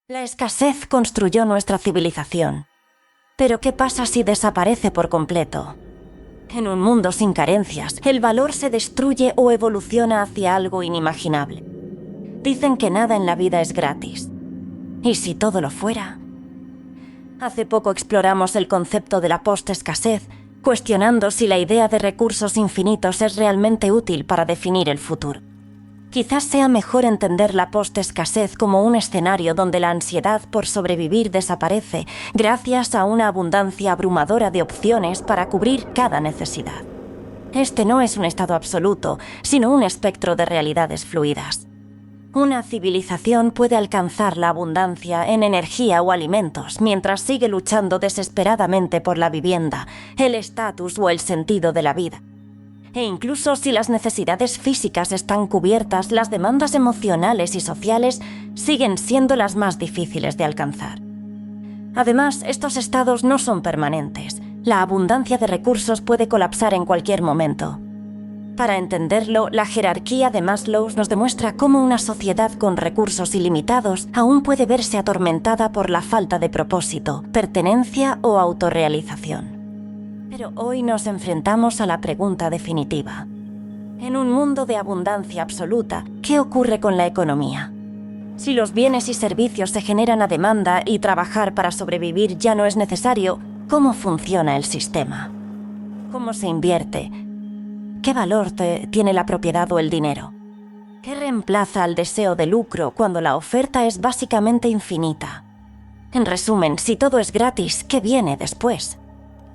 La escasez construyó nuestra civilización. Pero ¿qué pasa si desaparece por completo? En un mundo sin carencias, el valor se destruye o evoluciona hacia algo inimaginable. Dicen que nada en la vida es gratis. ¿Y si todo lo fuera? Hace poco exploramos el concepto de la post-escasez, cuestionando si la idea de recursos infinitos es realmente útil para definir el futuro. Quizás sea mejor entender la post-escasez como un escenario donde la ansiedad por sobrevivir desaparece gracias a una abundancia abrumadora de opciones para cubrir cada necesidad. Este no es un estado absoluto, sino un espectro de realidades fluidas. Una civilización puede alcanzar la abundancia en energía o alimentos mientras sigue luchando desesperadamente por la vivienda, el estatus o el sentido de la vida. E incluso si las necesidades físicas están cubiertas, las demandas emocionales y sociales siguen siendo las más difíciles de alcanzar. Además, estos estados no son permanentes. La abundancia de recursos puede colapsar en cualquier momento. Para entenderlo, la jerarquía de Maslow nos demuestra cómo una sociedad con recursos ilimitados aún puede verse atormentada por la falta de propósito, pertenencia o autorrealización. Pero hoy nos enfrentamos a la pregunta definitiva. En un mundo de abundancia absoluta, ¿qué ocurre con la economía? Si los bienes y servicios se generan a demanda y trabajar para sobrevivir ya no es necesario, ¿cómo funciona el sistema? ¿Cómo se invierte? ¿Qué valor tiene la propiedad o el dinero? ¿Qué reemplaza al deseo de lucro cuando la oferta es básicamente infinita? En resumen, si todo es gratis, ¿qué viene después?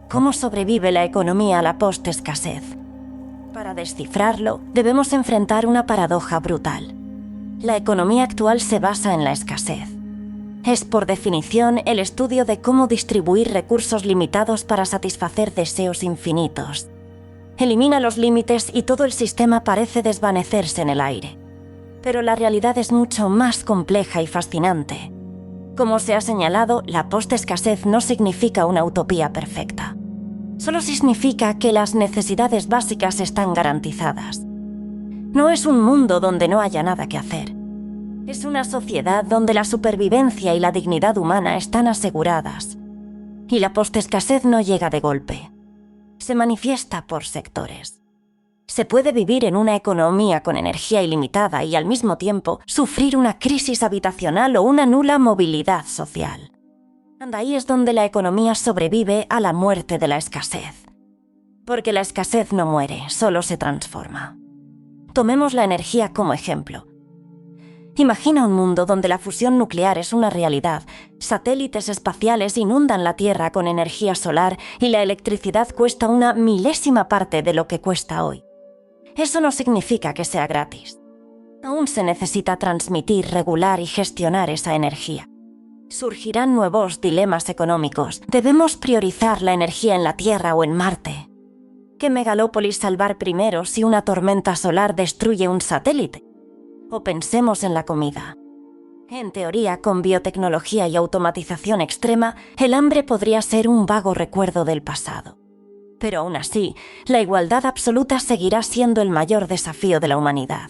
¿Cómo sobrevive la economía a la post-escasez? Para descifrarlo, debemos enfrentar una paradoja brutal. La economía actual se basa en la escasez. Es, por definición, el estudio de cómo distribuir recursos limitados para satisfacer deseos infinitos. Elimina los límites y todo el sistema parece desvanecerse en el aire. Pero la realidad es mucho más compleja y fascinante. Como se ha señalado, la post-escasez no significa una utopía perfecta. Solo significa que las necesidades básicas están garantizadas. No es un mundo donde no haya nada que hacer. Es una sociedad donde la supervivencia y la dignidad humana están aseguradas. Y la post-escasez no llega de golpe. Se manifiesta por sectores. Se puede vivir en una economía con energía ilimitada y al mismo tiempo sufrir una crisis habitacional o una nula movilidad social. Ahí es donde la economía sobrevive a la muerte de la escasez. Porque la escasez no muere, solo se transforma. Tomemos la energía como ejemplo. Imagina un mundo donde la fusión nuclear es una realidad, satélites espaciales inundan la Tierra con energía solar y la electricidad cuesta una milésima parte de lo que cuesta hoy. Eso no significa que sea gratis. Aún se necesita transmitir, regular y gestionar esa energía. Surgirán nuevos dilemas económicos. ¿Debemos priorizar la energía en la Tierra o en Marte? ¿Qué megalópolis salvar primero si una tormenta solar destruye un satélite? O pensemos en la comida. En teoría, con biotecnología y automatización extrema, el hambre podría ser un vago recuerdo del pasado. Pero aún así, la igualdad absoluta seguirá siendo el mayor desafío de la humanidad.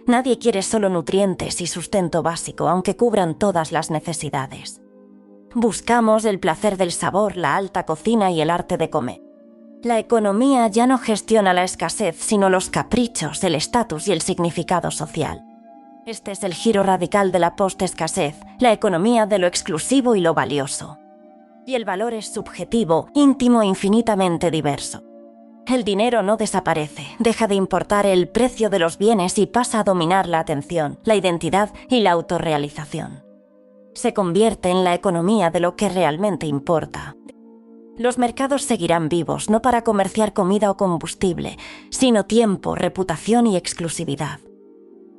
Nadie quiere solo nutrientes y sustento básico, aunque cubran todas las necesidades. Buscamos el placer del sabor, la alta cocina y el arte de comer. La economía ya no gestiona la escasez, sino los caprichos, el estatus y el significado social. Este es el giro radical de la post-escasez, la economía de lo exclusivo y lo valioso. Y el valor es subjetivo, íntimo e infinitamente diverso. El dinero no desaparece, deja de importar el precio de los bienes y pasa a dominar la atención, la identidad y la autorrealización. Se convierte en la economía de lo que realmente importa. Los mercados seguirán vivos, no para comerciar comida o combustible, sino tiempo, reputación y exclusividad.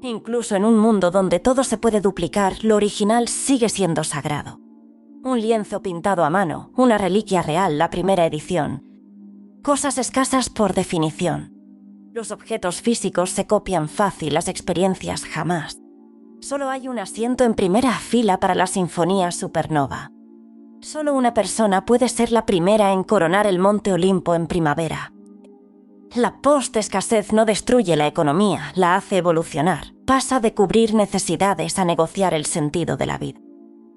Incluso en un mundo donde todo se puede duplicar, lo original sigue siendo sagrado. Un lienzo pintado a mano, una reliquia real, la primera edición. Cosas escasas por definición. Los objetos físicos se copian fácil, las experiencias jamás. Solo hay un asiento en primera fila para la Sinfonía Supernova. Solo una persona puede ser la primera en coronar el Monte Olimpo en primavera. La post-escasez no destruye la economía, la hace evolucionar. Pasa de cubrir necesidades a negociar el sentido de la vida.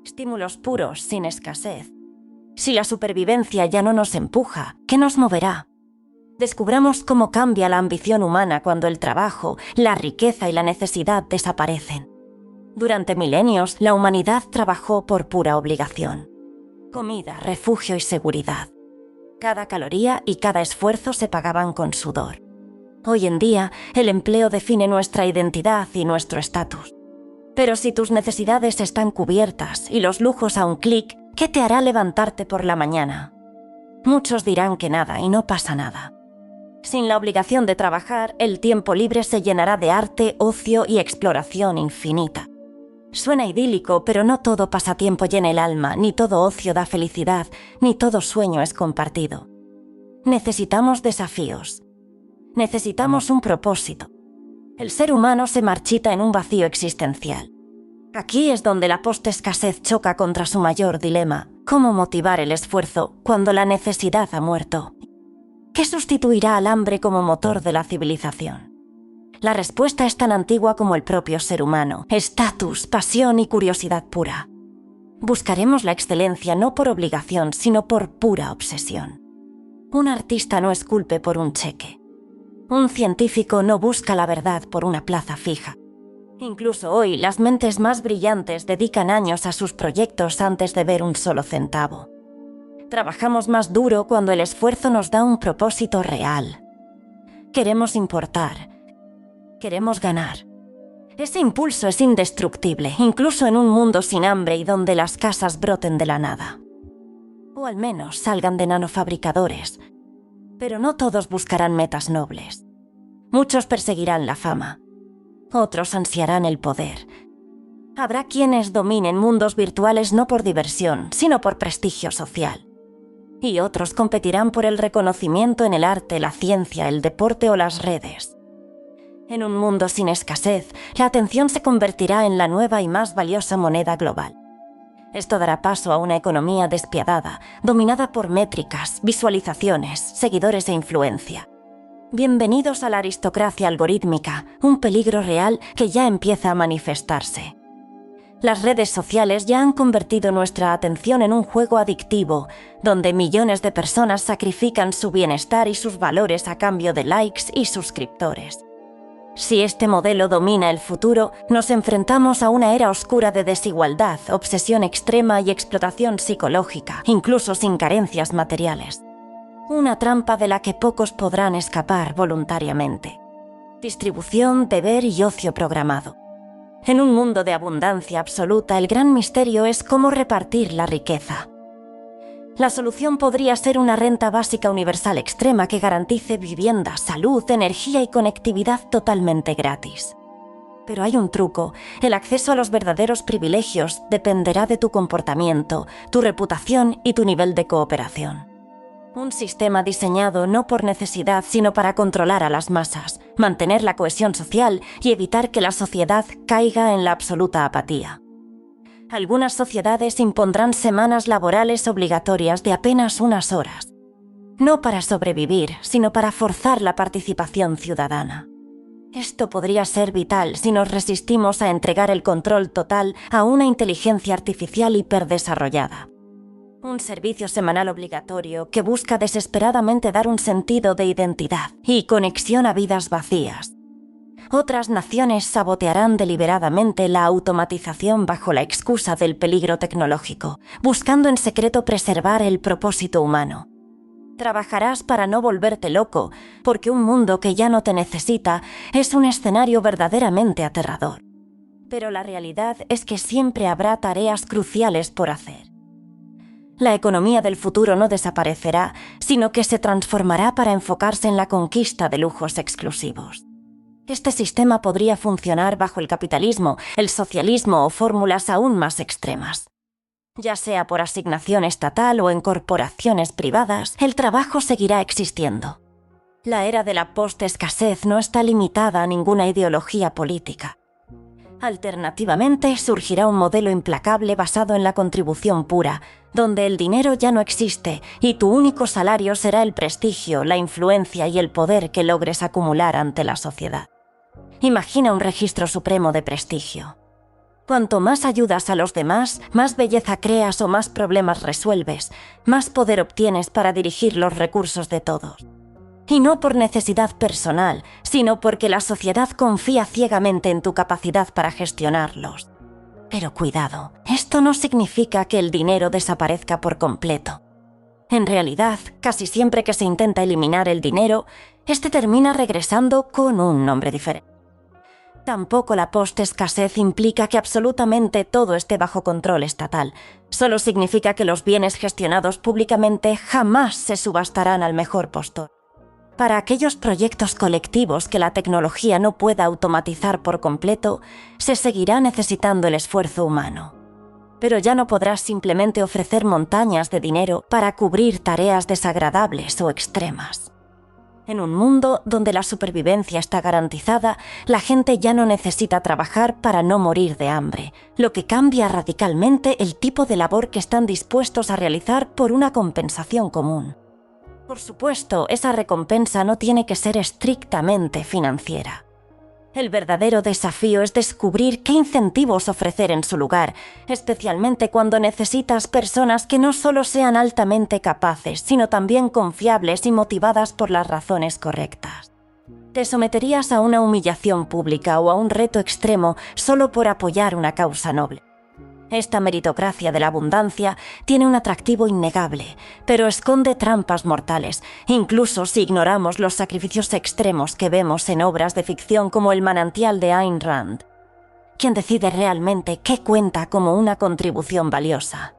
Estímulos puros, sin escasez. Si la supervivencia ya no nos empuja, ¿qué nos moverá? Descubramos cómo cambia la ambición humana cuando el trabajo, la riqueza y la necesidad desaparecen. Durante milenios, la humanidad trabajó por pura obligación. Comida, refugio y seguridad. Cada caloría y cada esfuerzo se pagaban con sudor. Hoy en día, el empleo define nuestra identidad y nuestro estatus. Pero si tus necesidades están cubiertas y los lujos a un clic, ¿qué te hará levantarte por la mañana? Muchos dirán que nada y no pasa nada. Sin la obligación de trabajar, el tiempo libre se llenará de arte, ocio y exploración infinita. Suena idílico, pero no todo pasatiempo llena el alma, ni todo ocio da felicidad, ni todo sueño es compartido. Necesitamos desafíos. Necesitamos un propósito. El ser humano se marchita en un vacío existencial. Aquí es donde la post-escasez choca contra su mayor dilema: ¿cómo motivar el esfuerzo cuando la necesidad ha muerto? ¿Qué sustituirá al hambre como motor de la civilización? La respuesta es tan antigua como el propio ser humano: estatus, pasión y curiosidad pura. Buscaremos la excelencia no por obligación, sino por pura obsesión. Un artista no esculpe por un cheque. Un científico no busca la verdad por una plaza fija. Incluso hoy, las mentes más brillantes dedican años a sus proyectos antes de ver un solo centavo. Trabajamos más duro cuando el esfuerzo nos da un propósito real. Queremos importar. Queremos ganar. Ese impulso es indestructible, incluso en un mundo sin hambre y donde las casas broten de la nada. O al menos salgan de nanofabricadores. Pero no todos buscarán metas nobles. Muchos perseguirán la fama. Otros ansiarán el poder. Habrá quienes dominen mundos virtuales no por diversión, sino por prestigio social. Y otros competirán por el reconocimiento en el arte, la ciencia, el deporte o las redes. En un mundo sin escasez, la atención se convertirá en la nueva y más valiosa moneda global. Esto dará paso a una economía despiadada, dominada por métricas, visualizaciones, seguidores e influencia. Bienvenidos a la aristocracia algorítmica, un peligro real que ya empieza a manifestarse. Las redes sociales ya han convertido nuestra atención en un juego adictivo, donde millones de personas sacrifican su bienestar y sus valores a cambio de likes y suscriptores. Si este modelo domina el futuro, nos enfrentamos a una era oscura de desigualdad, obsesión extrema y explotación psicológica, incluso sin carencias materiales. Una trampa de la que pocos podrán escapar voluntariamente. Distribución, deber y ocio programado. En un mundo de abundancia absoluta, el gran misterio es cómo repartir la riqueza. La solución podría ser una renta básica universal extrema que garantice vivienda, salud, energía y conectividad totalmente gratis. Pero hay un truco: el acceso a los verdaderos privilegios dependerá de tu comportamiento, tu reputación y tu nivel de cooperación. Un sistema diseñado no por necesidad, sino para controlar a las masas, mantener la cohesión social y evitar que la sociedad caiga en la absoluta apatía. Algunas sociedades impondrán semanas laborales obligatorias de apenas unas horas. No para sobrevivir, sino para forzar la participación ciudadana. Esto podría ser vital si nos resistimos a entregar el control total a una inteligencia artificial hiperdesarrollada. Un servicio semanal obligatorio que busca desesperadamente dar un sentido de identidad y conexión a vidas vacías. Otras naciones sabotearán deliberadamente la automatización bajo la excusa del peligro tecnológico, buscando en secreto preservar el propósito humano. Trabajarás para no volverte loco, porque un mundo que ya no te necesita es un escenario verdaderamente aterrador. Pero la realidad es que siempre habrá tareas cruciales por hacer. La economía del futuro no desaparecerá, sino que se transformará para enfocarse en la conquista de lujos exclusivos. Este sistema podría funcionar bajo el capitalismo, el socialismo o fórmulas aún más extremas. Ya sea por asignación estatal o en corporaciones privadas, el trabajo seguirá existiendo. La era de la post-escasez no está limitada a ninguna ideología política. Alternativamente, surgirá un modelo implacable basado en la contribución pura, donde el dinero ya no existe y tu único salario será el prestigio, la influencia y el poder que logres acumular ante la sociedad. Imagina un registro supremo de prestigio. Cuanto más ayudas a los demás, más belleza creas o más problemas resuelves, más poder obtienes para dirigir los recursos de todos. Y no por necesidad personal, sino porque la sociedad confía ciegamente en tu capacidad para gestionarlos. Pero cuidado, esto no significa que el dinero desaparezca por completo. En realidad, casi siempre que se intenta eliminar el dinero, este termina regresando con un nombre diferente. Tampoco la post-escasez implica que absolutamente todo esté bajo control estatal. Solo significa que los bienes gestionados públicamente jamás se subastarán al mejor postor. Para aquellos proyectos colectivos que la tecnología no pueda automatizar por completo, se seguirá necesitando el esfuerzo humano. Pero ya no podrás simplemente ofrecer montañas de dinero para cubrir tareas desagradables o extremas. En un mundo donde la supervivencia está garantizada, la gente ya no necesita trabajar para no morir de hambre, lo que cambia radicalmente el tipo de labor que están dispuestos a realizar por una compensación común. Por supuesto, esa recompensa no tiene que ser estrictamente financiera. El verdadero desafío es descubrir qué incentivos ofrecer en su lugar, especialmente cuando necesitas personas que no solo sean altamente capaces, sino también confiables y motivadas por las razones correctas. ¿Te someterías a una humillación pública o a un reto extremo solo por apoyar una causa noble? Esta meritocracia de la abundancia tiene un atractivo innegable, pero esconde trampas mortales, incluso si ignoramos los sacrificios extremos que vemos en obras de ficción como El manantial de Ayn Rand. ¿Quién decide realmente qué cuenta como una contribución valiosa?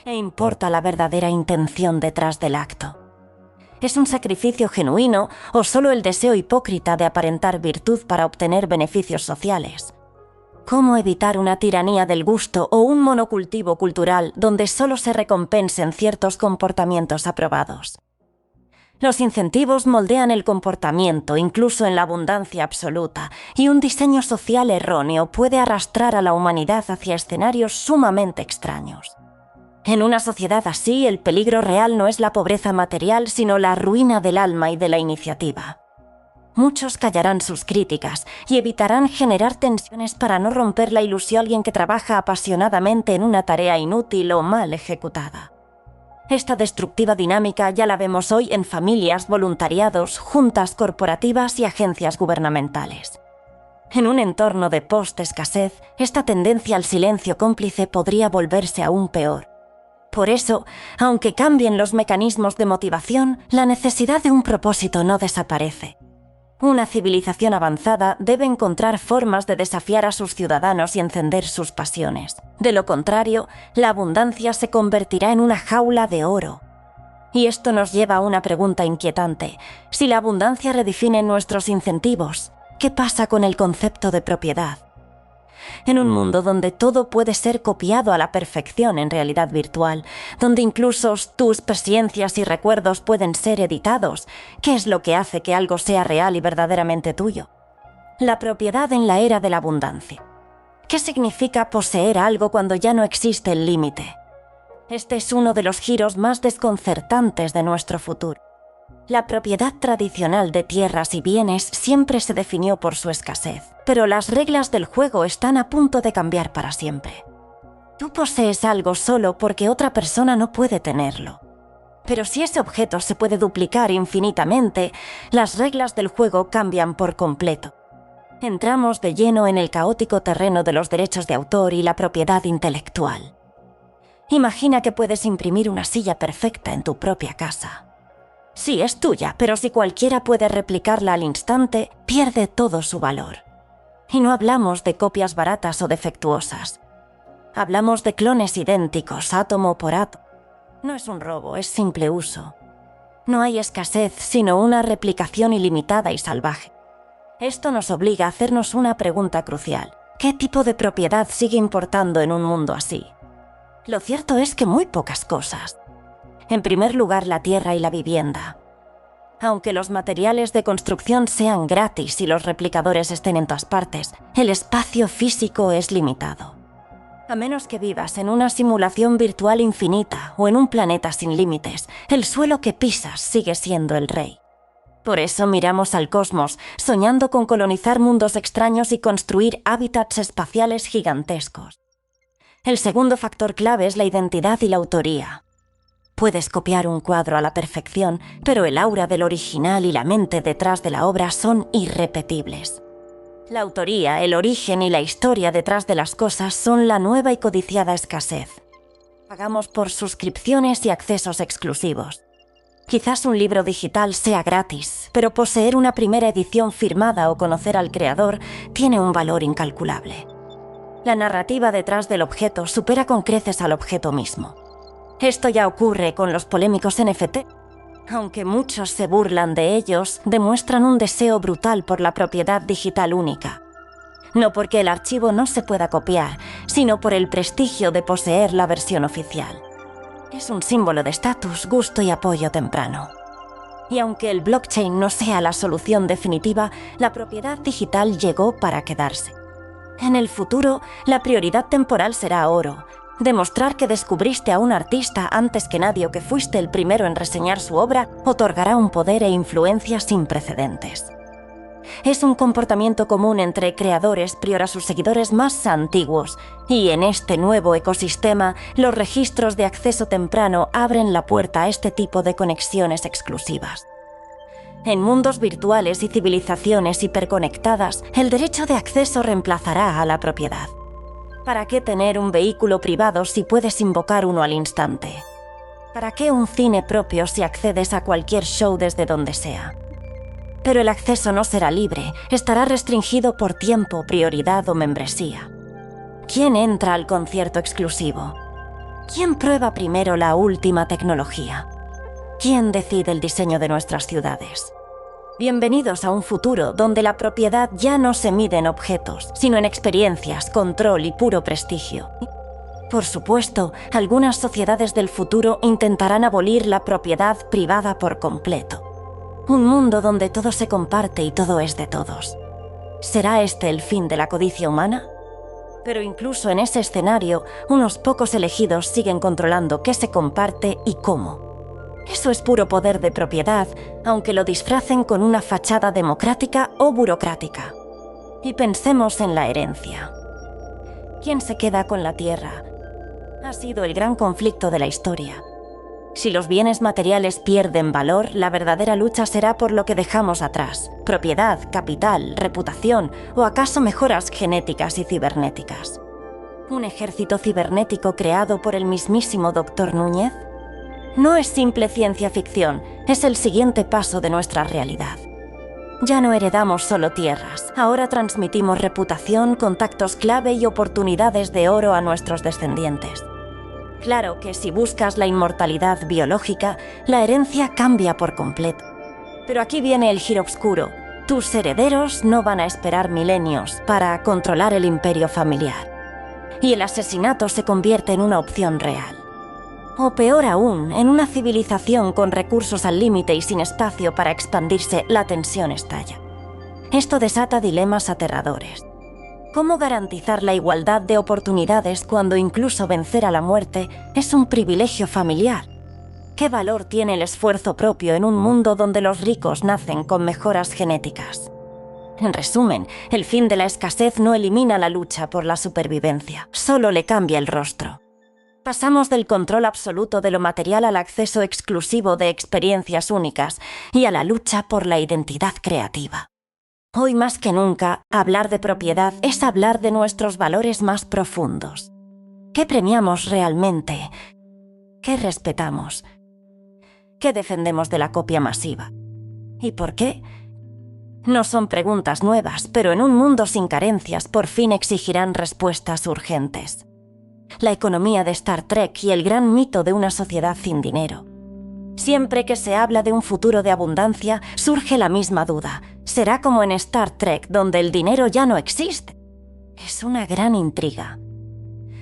E importa la verdadera intención detrás del acto. ¿Es un sacrificio genuino o solo el deseo hipócrita de aparentar virtud para obtener beneficios sociales? ¿Cómo evitar una tiranía del gusto o un monocultivo cultural donde solo se recompensen ciertos comportamientos aprobados? Los incentivos moldean el comportamiento, incluso en la abundancia absoluta, y un diseño social erróneo puede arrastrar a la humanidad hacia escenarios sumamente extraños. En una sociedad así, el peligro real no es la pobreza material, sino la ruina del alma y de la iniciativa. Muchos callarán sus críticas y evitarán generar tensiones para no romper la ilusión de alguien que trabaja apasionadamente en una tarea inútil o mal ejecutada. Esta destructiva dinámica ya la vemos hoy en familias, voluntariados, juntas corporativas y agencias gubernamentales. En un entorno de post-escasez, esta tendencia al silencio cómplice podría volverse aún peor. Por eso, aunque cambien los mecanismos de motivación, la necesidad de un propósito no desaparece. Una civilización avanzada debe encontrar formas de desafiar a sus ciudadanos y encender sus pasiones. De lo contrario, la abundancia se convertirá en una jaula de oro. Y esto nos lleva a una pregunta inquietante. Si la abundancia redefine nuestros incentivos, ¿qué pasa con el concepto de propiedad? En un mundo donde todo puede ser copiado a la perfección en realidad virtual, donde incluso tus experiencias y recuerdos pueden ser editados, ¿qué es lo que hace que algo sea real y verdaderamente tuyo? La propiedad en la era de la abundancia. ¿Qué significa poseer algo cuando ya no existe el límite? Este es uno de los giros más desconcertantes de nuestro futuro. La propiedad tradicional de tierras y bienes siempre se definió por su escasez, pero las reglas del juego están a punto de cambiar para siempre. Tú posees algo solo porque otra persona no puede tenerlo. Pero si ese objeto se puede duplicar infinitamente, las reglas del juego cambian por completo. Entramos de lleno en el caótico terreno de los derechos de autor y la propiedad intelectual. Imagina que puedes imprimir una silla perfecta en tu propia casa. Sí, es tuya, pero si cualquiera puede replicarla al instante, pierde todo su valor. Y no hablamos de copias baratas o defectuosas. Hablamos de clones idénticos, átomo por átomo. No es un robo, es simple uso. No hay escasez, sino una replicación ilimitada y salvaje. Esto nos obliga a hacernos una pregunta crucial. ¿Qué tipo de propiedad sigue importando en un mundo así? Lo cierto es que muy pocas cosas. En primer lugar, la tierra y la vivienda. Aunque los materiales de construcción sean gratis y los replicadores estén en todas partes, el espacio físico es limitado. A menos que vivas en una simulación virtual infinita o en un planeta sin límites, el suelo que pisas sigue siendo el rey. Por eso miramos al cosmos, soñando con colonizar mundos extraños y construir hábitats espaciales gigantescos. El segundo factor clave es la identidad y la autoría. Puedes copiar un cuadro a la perfección, pero el aura del original y la mente detrás de la obra son irrepetibles. La autoría, el origen y la historia detrás de las cosas son la nueva y codiciada escasez. Pagamos por suscripciones y accesos exclusivos. Quizás un libro digital sea gratis, pero poseer una primera edición firmada o conocer al creador tiene un valor incalculable. La narrativa detrás del objeto supera con creces al objeto mismo. Esto ya ocurre con los polémicos NFT. Aunque muchos se burlan de ellos, demuestran un deseo brutal por la propiedad digital única. No porque el archivo no se pueda copiar, sino por el prestigio de poseer la versión oficial. Es un símbolo de estatus, gusto y apoyo temprano. Y aunque el blockchain no sea la solución definitiva, la propiedad digital llegó para quedarse. En el futuro, la prioridad temporal será oro. Demostrar que descubriste a un artista antes que nadie o que fuiste el primero en reseñar su obra otorgará un poder e influencia sin precedentes. Es un comportamiento común entre creadores prior a sus seguidores más antiguos, y en este nuevo ecosistema, los registros de acceso temprano abren la puerta a este tipo de conexiones exclusivas. En mundos virtuales y civilizaciones hiperconectadas, el derecho de acceso reemplazará a la propiedad. ¿Para qué tener un vehículo privado si puedes invocar uno al instante? ¿Para qué un cine propio si accedes a cualquier show desde donde sea? Pero el acceso no será libre, estará restringido por tiempo, prioridad o membresía. ¿Quién entra al concierto exclusivo? ¿Quién prueba primero la última tecnología? ¿Quién decide el diseño de nuestras ciudades? Bienvenidos a un futuro donde la propiedad ya no se mide en objetos, sino en experiencias, control y puro prestigio. Por supuesto, algunas sociedades del futuro intentarán abolir la propiedad privada por completo. Un mundo donde todo se comparte y todo es de todos. ¿Será este el fin de la codicia humana? Pero incluso en ese escenario, unos pocos elegidos siguen controlando qué se comparte y cómo. Eso es puro poder de propiedad, aunque lo disfracen con una fachada democrática o burocrática. Y pensemos en la herencia. ¿Quién se queda con la tierra? Ha sido el gran conflicto de la historia. Si los bienes materiales pierden valor, la verdadera lucha será por lo que dejamos atrás: propiedad, capital, reputación o acaso mejoras genéticas y cibernéticas. ¿Un ejército cibernético creado por el mismísimo Dr. Núñez? No es simple ciencia ficción, es el siguiente paso de nuestra realidad. Ya no heredamos solo tierras, ahora transmitimos reputación, contactos clave y oportunidades de oro a nuestros descendientes. Claro que si buscas la inmortalidad biológica, la herencia cambia por completo. Pero aquí viene el giro oscuro. Tus herederos no van a esperar milenios para controlar el imperio familiar. Y el asesinato se convierte en una opción real. O peor aún, en una civilización con recursos al límite y sin espacio para expandirse, la tensión estalla. Esto desata dilemas aterradores. ¿Cómo garantizar la igualdad de oportunidades cuando incluso vencer a la muerte es un privilegio familiar? ¿Qué valor tiene el esfuerzo propio en un mundo donde los ricos nacen con mejoras genéticas? En resumen, el fin de la escasez no elimina la lucha por la supervivencia, solo le cambia el rostro. Pasamos del control absoluto de lo material al acceso exclusivo de experiencias únicas y a la lucha por la identidad creativa. Hoy más que nunca, hablar de propiedad es hablar de nuestros valores más profundos. ¿Qué premiamos realmente? ¿Qué respetamos? ¿Qué defendemos de la copia masiva? ¿Y por qué? No son preguntas nuevas, pero en un mundo sin carencias por fin exigirán respuestas urgentes. La economía de Star Trek y el gran mito de una sociedad sin dinero. Siempre que se habla de un futuro de abundancia, surge la misma duda. ¿Será como en Star Trek, donde el dinero ya no existe? Es una gran intriga.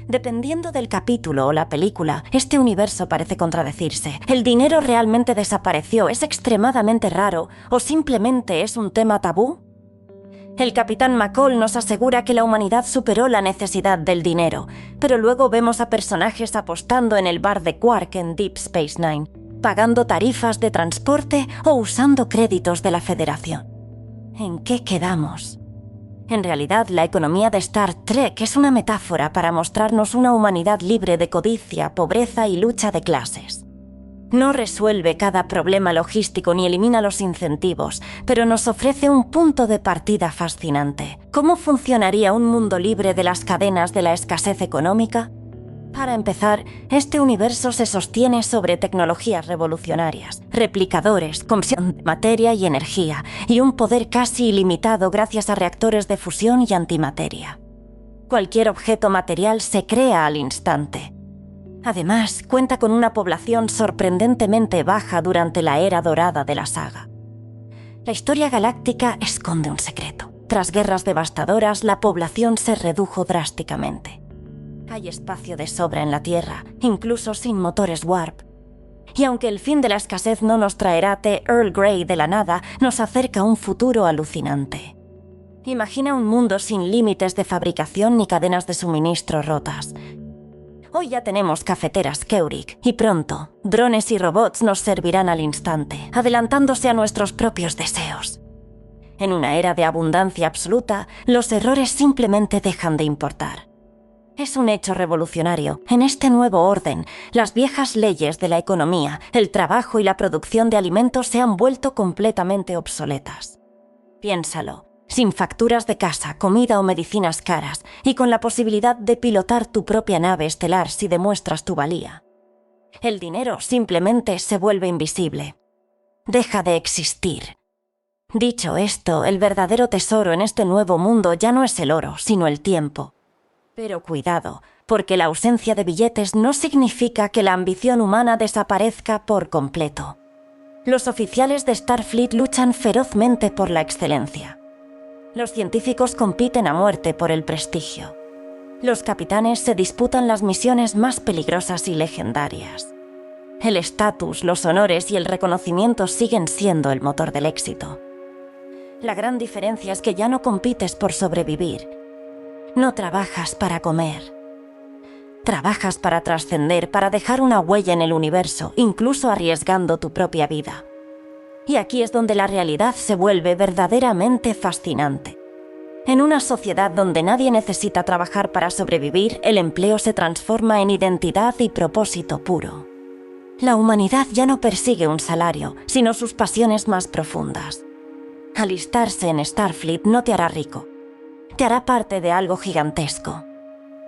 Dependiendo del capítulo o la película, este universo parece contradecirse. ¿El dinero realmente desapareció? ¿Es extremadamente raro? ¿O simplemente es un tema tabú? El capitán McCall nos asegura que la humanidad superó la necesidad del dinero, pero luego vemos a personajes apostando en el bar de Quark en Deep Space Nine. pagando tarifas de transporte o usando créditos de la Federación. ¿En qué quedamos? En realidad, la economía de Star Trek es una metáfora para mostrarnos una humanidad libre de codicia, pobreza y lucha de clases. No resuelve cada problema logístico ni elimina los incentivos, pero nos ofrece un punto de partida fascinante. ¿Cómo funcionaría un mundo libre de las cadenas de la escasez económica? Para empezar, este universo se sostiene sobre tecnologías revolucionarias, replicadores, compresión de materia y energía, y un poder casi ilimitado gracias a reactores de fusión y antimateria. Cualquier objeto material se crea al instante. Además, cuenta con una población sorprendentemente baja durante la era dorada de la saga. La historia galáctica esconde un secreto. Tras guerras devastadoras, la población se redujo drásticamente. Hay espacio de sobra en la Tierra, incluso sin motores warp. Y aunque el fin de la escasez no nos traerá té Earl Grey de la nada, nos acerca a un futuro alucinante. Imagina un mundo sin límites de fabricación ni cadenas de suministro rotas. Hoy ya tenemos cafeteras Keurig y pronto, drones y robots nos servirán al instante, adelantándose a nuestros propios deseos. En una era de abundancia absoluta, los errores simplemente dejan de importar. Es un hecho revolucionario. En este nuevo orden, las viejas leyes de la economía, el trabajo y la producción de alimentos se han vuelto completamente obsoletas. Piénsalo. Sin facturas de casa, comida o medicinas caras, y con la posibilidad de pilotar tu propia nave estelar si demuestras tu valía. El dinero simplemente se vuelve invisible. Deja de existir. Dicho esto, el verdadero tesoro en este nuevo mundo ya no es el oro, sino el tiempo. Pero cuidado, porque la ausencia de billetes no significa que la ambición humana desaparezca por completo. Los oficiales de Starfleet luchan ferozmente por la excelencia. Los científicos compiten a muerte por el prestigio. Los capitanes se disputan las misiones más peligrosas y legendarias. El estatus, los honores y el reconocimiento siguen siendo el motor del éxito. La gran diferencia es que ya no compites por sobrevivir. No trabajas para comer. Trabajas para trascender, para dejar una huella en el universo, incluso arriesgando tu propia vida. Y aquí es donde la realidad se vuelve verdaderamente fascinante. En una sociedad donde nadie necesita trabajar para sobrevivir, el empleo se transforma en identidad y propósito puro. La humanidad ya no persigue un salario, sino sus pasiones más profundas. Alistarse en Starfleet no te hará rico. Te hará parte de algo gigantesco.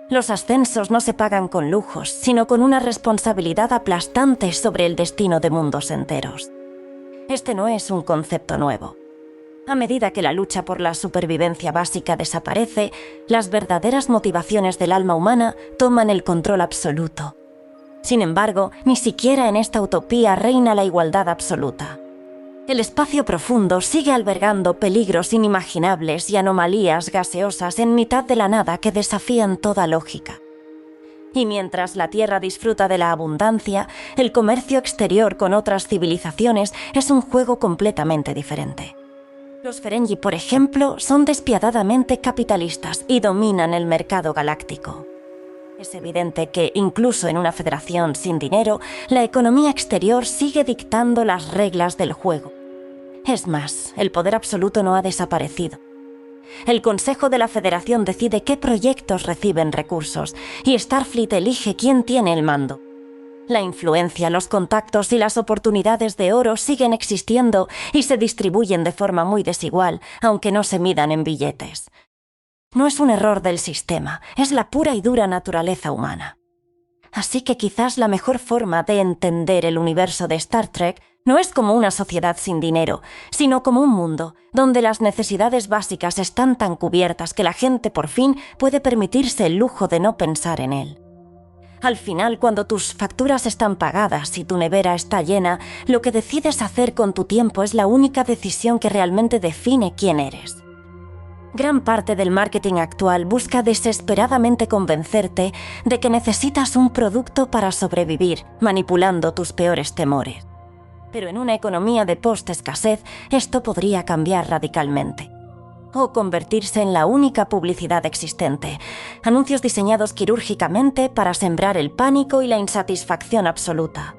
Los ascensos no se pagan con lujos, sino con una responsabilidad aplastante sobre el destino de mundos enteros. Este no es un concepto nuevo. A medida que la lucha por la supervivencia básica desaparece, las verdaderas motivaciones del alma humana toman el control absoluto. Sin embargo, ni siquiera en esta utopía reina la igualdad absoluta. El espacio profundo sigue albergando peligros inimaginables y anomalías gaseosas en mitad de la nada que desafían toda lógica. Y mientras la Tierra disfruta de la abundancia, el comercio exterior con otras civilizaciones es un juego completamente diferente. Los Ferengi, por ejemplo, son despiadadamente capitalistas y dominan el mercado galáctico. Es evidente que, incluso en una federación sin dinero, la economía exterior sigue dictando las reglas del juego. Es más, el poder absoluto no ha desaparecido. El Consejo de la Federación decide qué proyectos reciben recursos y Starfleet elige quién tiene el mando. La influencia, los contactos y las oportunidades de oro siguen existiendo y se distribuyen de forma muy desigual, aunque no se midan en billetes. No es un error del sistema, es la pura y dura naturaleza humana. Así que quizás la mejor forma de entender el universo de Star Trek no es como una sociedad sin dinero, sino como un mundo donde las necesidades básicas están tan cubiertas que la gente por fin puede permitirse el lujo de no pensar en él. Al final, cuando tus facturas están pagadas y tu nevera está llena, lo que decides hacer con tu tiempo es la única decisión que realmente define quién eres. Gran parte del marketing actual busca desesperadamente convencerte de que necesitas un producto para sobrevivir, manipulando tus peores temores. Pero en una economía de post-escasez, esto podría cambiar radicalmente. O convertirse en la única publicidad existente. Anuncios diseñados quirúrgicamente para sembrar el pánico y la insatisfacción absoluta.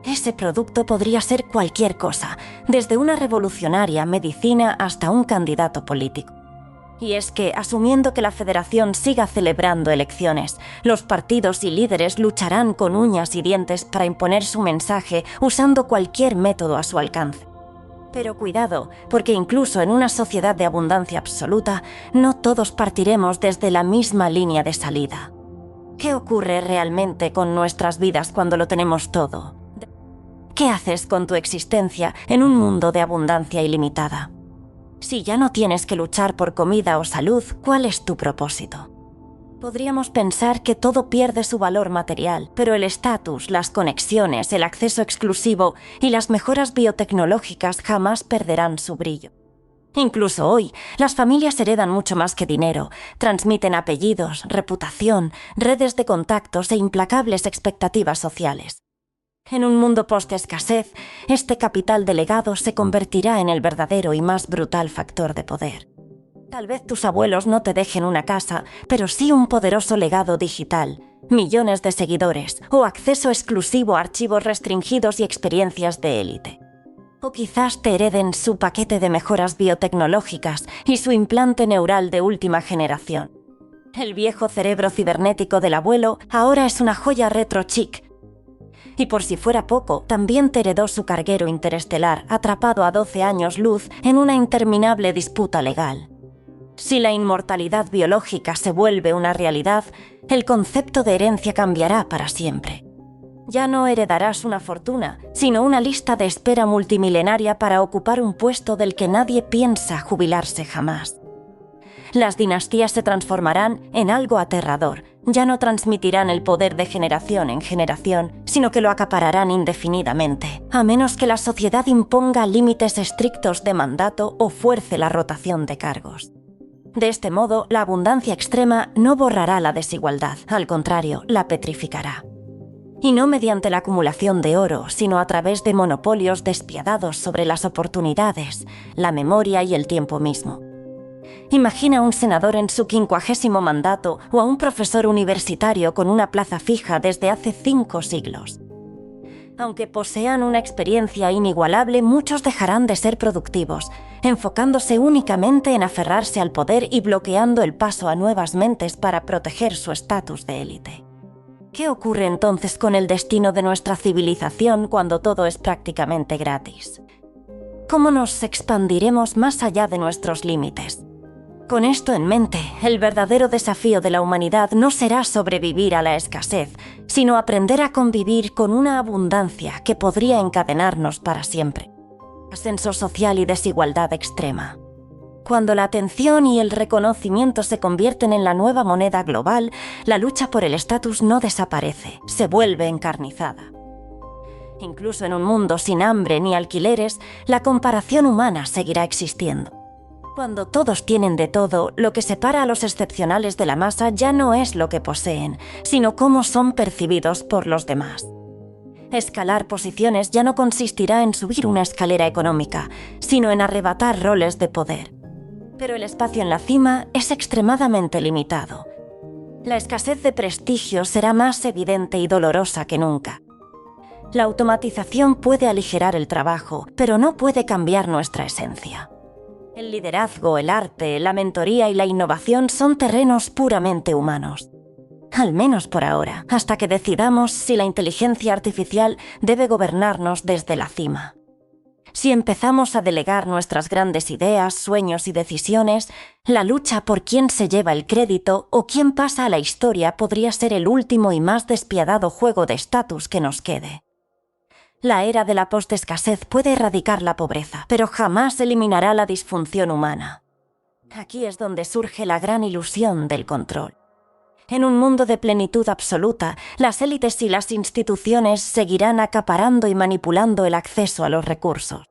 Ese producto podría ser cualquier cosa, desde una revolucionaria medicina hasta un candidato político. Y es que, asumiendo que la Federación siga celebrando elecciones, los partidos y líderes lucharán con uñas y dientes para imponer su mensaje usando cualquier método a su alcance. Pero cuidado, porque incluso en una sociedad de abundancia absoluta, no todos partiremos desde la misma línea de salida. ¿Qué ocurre realmente con nuestras vidas cuando lo tenemos todo? ¿Qué haces con tu existencia en un mundo de abundancia ilimitada? Si ya no tienes que luchar por comida o salud, ¿cuál es tu propósito? Podríamos pensar que todo pierde su valor material, pero el estatus, las conexiones, el acceso exclusivo y las mejoras biotecnológicas jamás perderán su brillo. Incluso hoy, las familias heredan mucho más que dinero, transmiten apellidos, reputación, redes de contactos e implacables expectativas sociales. En un mundo post-escasez, este capital de legado se convertirá en el verdadero y más brutal factor de poder. Tal vez tus abuelos no te dejen una casa, pero sí un poderoso legado digital, millones de seguidores o acceso exclusivo a archivos restringidos y experiencias de élite. O quizás te hereden su paquete de mejoras biotecnológicas y su implante neural de última generación. El viejo cerebro cibernético del abuelo ahora es una joya retro chic. Y por si fuera poco, también te heredó su carguero interestelar, atrapado a 12 años luz en una interminable disputa legal. Si la inmortalidad biológica se vuelve una realidad, el concepto de herencia cambiará para siempre. Ya no heredarás una fortuna, sino una lista de espera multimilenaria para ocupar un puesto del que nadie piensa jubilarse jamás. Las dinastías se transformarán en algo aterrador. Ya no transmitirán el poder de generación en generación, sino que lo acapararán indefinidamente, a menos que la sociedad imponga límites estrictos de mandato o fuerce la rotación de cargos. De este modo, la abundancia extrema no borrará la desigualdad, al contrario, la petrificará. Y no mediante la acumulación de oro, sino a través de monopolios despiadados sobre las oportunidades, la memoria y el tiempo mismo. Imagina a un senador en su 50º mandato o a un profesor universitario con una plaza fija desde hace 5 siglos. Aunque posean una experiencia inigualable, muchos dejarán de ser productivos, enfocándose únicamente en aferrarse al poder y bloqueando el paso a nuevas mentes para proteger su estatus de élite. ¿Qué ocurre entonces con el destino de nuestra civilización cuando todo es prácticamente gratis? ¿Cómo nos expandiremos más allá de nuestros límites? Con esto en mente, el verdadero desafío de la humanidad no será sobrevivir a la escasez, sino aprender a convivir con una abundancia que podría encadenarnos para siempre. Ascenso social y desigualdad extrema. Cuando la atención y el reconocimiento se convierten en la nueva moneda global, la lucha por el estatus no desaparece, se vuelve encarnizada. Incluso en un mundo sin hambre ni alquileres, la comparación humana seguirá existiendo. Cuando todos tienen de todo, lo que separa a los excepcionales de la masa ya no es lo que poseen, sino cómo son percibidos por los demás. Escalar posiciones ya no consistirá en subir una escalera económica, sino en arrebatar roles de poder. Pero el espacio en la cima es extremadamente limitado. La escasez de prestigio será más evidente y dolorosa que nunca. La automatización puede aligerar el trabajo, pero no puede cambiar nuestra esencia. El liderazgo, el arte, la mentoría y la innovación son terrenos puramente humanos. Al menos por ahora, hasta que decidamos si la inteligencia artificial debe gobernarnos desde la cima. Si empezamos a delegar nuestras grandes ideas, sueños y decisiones, la lucha por quién se lleva el crédito o quién pasa a la historia podría ser el último y más despiadado juego de estatus que nos quede. La era de la postescasez puede erradicar la pobreza, pero jamás eliminará la disfunción humana. Aquí es donde surge la gran ilusión del control. En un mundo de plenitud absoluta, las élites y las instituciones seguirán acaparando y manipulando el acceso a los recursos.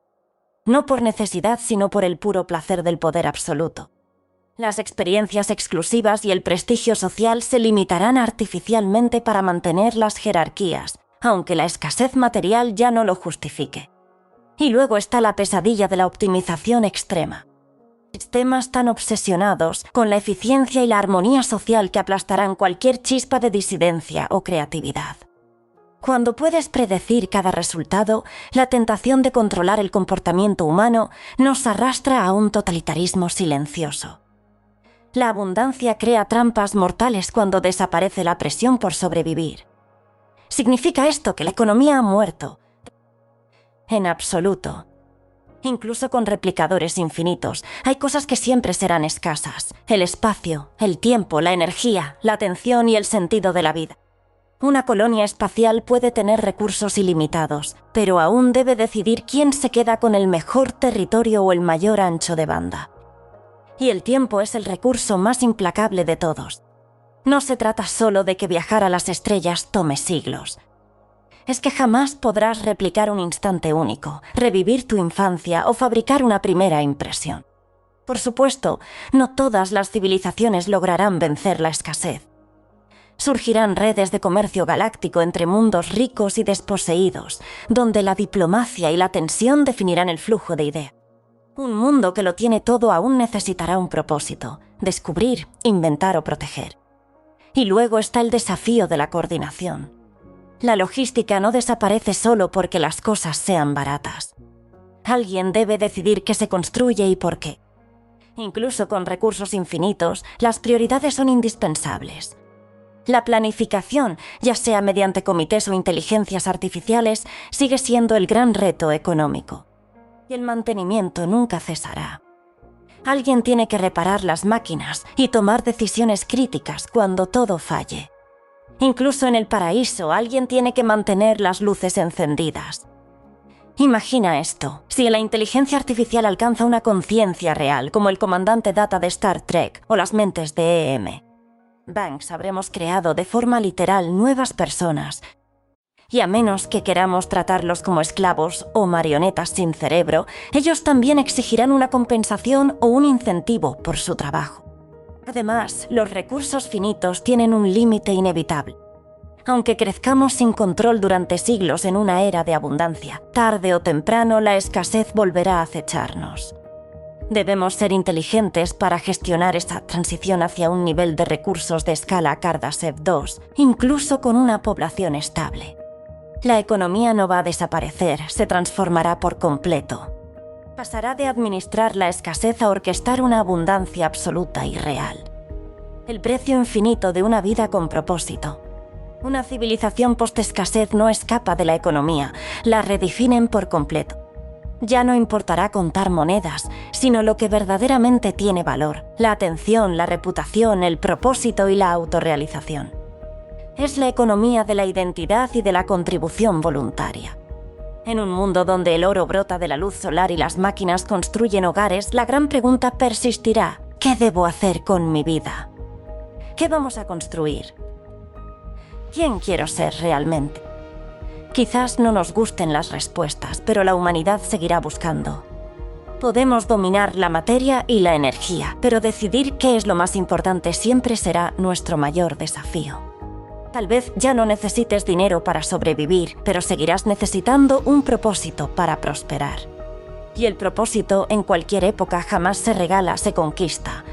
No por necesidad, sino por el puro placer del poder absoluto. Las experiencias exclusivas y el prestigio social se limitarán artificialmente para mantener las jerarquías, aunque la escasez material ya no lo justifique. Y luego está la pesadilla de la optimización extrema. Sistemas tan obsesionados con la eficiencia y la armonía social que aplastarán cualquier chispa de disidencia o creatividad. Cuando puedes predecir cada resultado, la tentación de controlar el comportamiento humano nos arrastra a un totalitarismo silencioso. La abundancia crea trampas mortales cuando desaparece la presión por sobrevivir. ¿Significa esto que la economía ha muerto? En absoluto. Incluso con replicadores infinitos, hay cosas que siempre serán escasas: el espacio, el tiempo, la energía, la atención y el sentido de la vida. Una colonia espacial puede tener recursos ilimitados, pero aún debe decidir quién se queda con el mejor territorio o el mayor ancho de banda. Y el tiempo es el recurso más implacable de todos. No se trata solo de que viajar a las estrellas tome siglos. Es que jamás podrás replicar un instante único, revivir tu infancia o fabricar una primera impresión. Por supuesto, no todas las civilizaciones lograrán vencer la escasez. Surgirán redes de comercio galáctico entre mundos ricos y desposeídos, donde la diplomacia y la tensión definirán el flujo de ideas. Un mundo que lo tiene todo aún necesitará un propósito: descubrir, inventar o proteger. Y luego está el desafío de la coordinación. La logística no desaparece solo porque las cosas sean baratas. Alguien debe decidir qué se construye y por qué. Incluso con recursos infinitos, las prioridades son indispensables. La planificación, ya sea mediante comités o inteligencias artificiales, sigue siendo el gran reto económico. Y el mantenimiento nunca cesará. Alguien tiene que reparar las máquinas y tomar decisiones críticas cuando todo falle. Incluso en el paraíso, alguien tiene que mantener las luces encendidas. Imagina esto: si la inteligencia artificial alcanza una conciencia real, como el comandante Data de Star Trek o las mentes de E.M. Banks, habremos creado de forma literal nuevas personas. Y a menos que queramos tratarlos como esclavos o marionetas sin cerebro, ellos también exigirán una compensación o un incentivo por su trabajo. Además, los recursos finitos tienen un límite inevitable. Aunque crezcamos sin control durante siglos en una era de abundancia, tarde o temprano la escasez volverá a acecharnos. Debemos ser inteligentes para gestionar esta transición hacia un nivel de recursos de escala Kardashev 2, incluso con una población estable. La economía no va a desaparecer, se transformará por completo. Pasará de administrar la escasez a orquestar una abundancia absoluta y real. El precio infinito de una vida con propósito. Una civilización post-escasez no escapa de la economía, la redefinen por completo. Ya no importará contar monedas, sino lo que verdaderamente tiene valor: la atención, la reputación, el propósito y la autorrealización. Es la economía de la identidad y de la contribución voluntaria. En un mundo donde el oro brota de la luz solar y las máquinas construyen hogares, la gran pregunta persistirá: ¿qué debo hacer con mi vida? ¿Qué vamos a construir? ¿Quién quiero ser realmente? Quizás no nos gusten las respuestas, pero la humanidad seguirá buscando. Podemos dominar la materia y la energía, pero decidir qué es lo más importante siempre será nuestro mayor desafío. Tal vez ya no necesites dinero para sobrevivir, pero seguirás necesitando un propósito para prosperar. Y el propósito en cualquier época jamás se regala, se conquista.